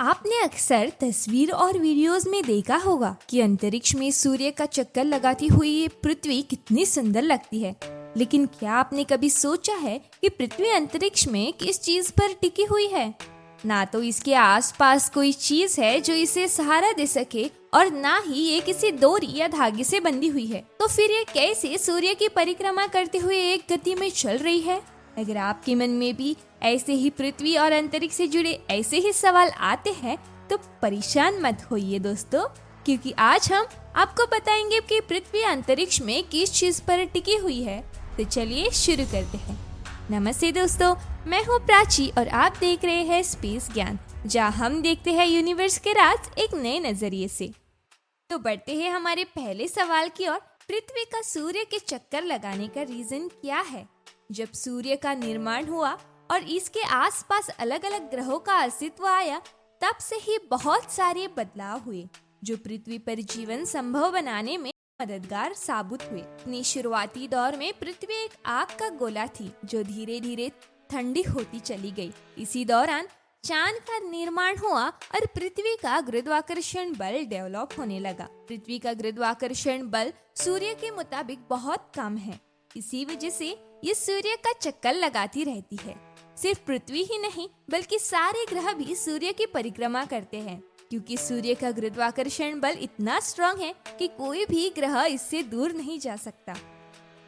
आपने अक्सर तस्वीर और वीडियोस में देखा होगा कि अंतरिक्ष में सूर्य का चक्कर लगाती हुई ये पृथ्वी कितनी सुंदर लगती है। लेकिन क्या आपने कभी सोचा है कि पृथ्वी अंतरिक्ष में किस चीज पर टिकी हुई है? ना तो इसके आसपास कोई चीज है जो इसे सहारा दे सके और ना ही ये किसी डोरी या धागे से बंधी हुई है। तो फिर ये कैसे सूर्य की परिक्रमा करते हुए एक गति में चल रही है? अगर आपके मन में भी ऐसे ही पृथ्वी और अंतरिक्ष से जुड़े ऐसे ही सवाल आते हैं तो परेशान मत होइए दोस्तों, क्योंकि आज हम आपको बताएंगे कि पृथ्वी अंतरिक्ष में किस चीज पर टिकी हुई है। तो चलिए शुरू करते हैं। नमस्ते दोस्तों, मैं हूँ प्राची और आप देख रहे हैं स्पेस ज्ञान, जहाँ हम देखते हैं यूनिवर्स के राज एक नए नजरिए से। तो बढ़ते हैं हमारे पहले सवाल की ओर। पृथ्वी का सूर्य के चक्कर लगाने का रीजन क्या है? जब सूर्य का निर्माण हुआ और इसके आसपास अलग अलग ग्रहों का अस्तित्व आया, तब से ही बहुत सारे बदलाव हुए जो पृथ्वी पर जीवन संभव बनाने में मददगार साबित हुए। अपने शुरुआती दौर में पृथ्वी एक आग का गोला थी जो धीरे धीरे ठंडी होती चली गई। इसी दौरान चांद का निर्माण हुआ और पृथ्वी का गुरुत्वाकर्षण बल डेवलप होने लगा। पृथ्वी का गुरुत्वाकर्षण बल सूर्य के मुताबिक बहुत कम है, इसी वजह से ये सूर्य का चक्कर लगाती रहती है। सिर्फ पृथ्वी ही नहीं बल्कि सारे ग्रह भी सूर्य की परिक्रमा करते हैं, क्योंकि सूर्य का गुरुत्वाकर्षण बल इतना स्ट्रांग है कि कोई भी ग्रह इससे दूर नहीं जा सकता।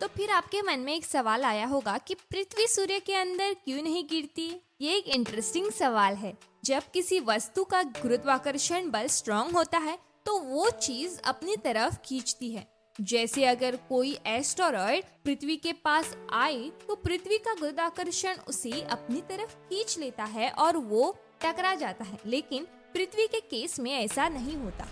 तो फिर आपके मन में एक सवाल आया होगा कि पृथ्वी सूर्य के अंदर क्यों नहीं गिरती? ये एक इंटरेस्टिंग सवाल है। जब किसी वस्तु का गुरुत्वाकर्षण बल स्ट्रांग होता है तो वो चीज अपनी तरफ खींचती है। जैसे अगर कोई एस्टेरॉयड पृथ्वी के पास आए तो पृथ्वी का गुरुत्वाकर्षण उसे अपनी तरफ खींच लेता है और वो टकरा जाता है। लेकिन पृथ्वी के केस में ऐसा नहीं होता।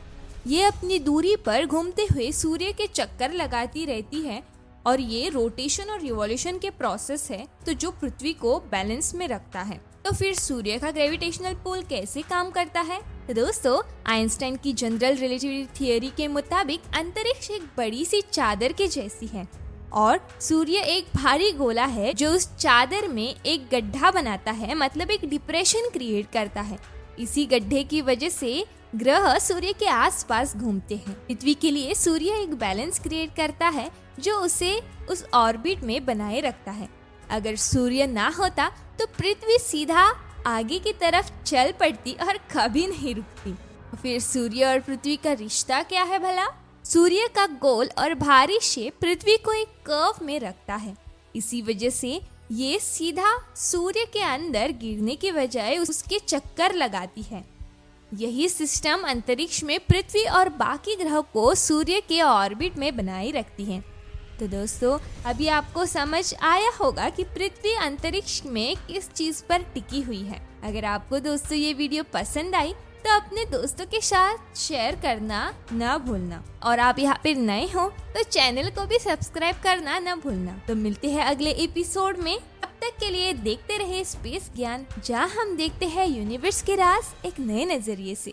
ये अपनी दूरी पर घूमते हुए सूर्य के चक्कर लगाती रहती है और ये रोटेशन और रिवॉल्यूशन के प्रोसेस है तो जो पृथ्वी को बैलेंस में रखता है। तो फिर सूर्य का ग्रेविटेशनल पुल कैसे काम करता है? तो दोस्तों, आइंस्टाइन की जनरल रिलेटिविटी थियरी के मुताबिक अंतरिक्ष एक बड़ी सी चादर के जैसी है और सूर्य एक भारी गोला है जो उस चादर में एक गड्ढा बनाता है, मतलब एक डिप्रेशन क्रिएट करता है। इसी गड्ढे की वजह से ग्रह सूर्य के आसपास घूमते हैं। पृथ्वी के लिए सूर्य एक बैलेंस क्रिएट करता है जो उसे उस ऑर्बिट में बनाए रखता है। अगर सूर्य ना होता तो पृथ्वी सीधा आगे की तरफ चल पड़ती और कभी नहीं रुकती। फिर सूर्य और पृथ्वी का रिश्ता क्या है भला? सूर्य का गोल और भारी शेप पृथ्वी को एक कर्व में रखता है। इसी वजह से ये सीधा सूर्य के अंदर गिरने की बजाय उसके चक्कर लगाती है। यही सिस्टम अंतरिक्ष में पृथ्वी और बाकी ग्रहों को सूर्य के ऑर्बिट में बनाए रखती है। तो दोस्तों, अभी आपको समझ आया होगा कि पृथ्वी अंतरिक्ष में किस चीज पर टिकी हुई है। अगर आपको दोस्तों ये वीडियो पसंद आई तो अपने दोस्तों के साथ शेयर करना ना भूलना, और आप यहाँ पे नए हो तो चैनल को भी सब्सक्राइब करना ना भूलना। तो मिलते हैं अगले एपिसोड में। तब तक के लिए देखते रहे स्पेस ज्ञान, जहाँ हम देखते हैं यूनिवर्स के राज एक नए नजरिए से।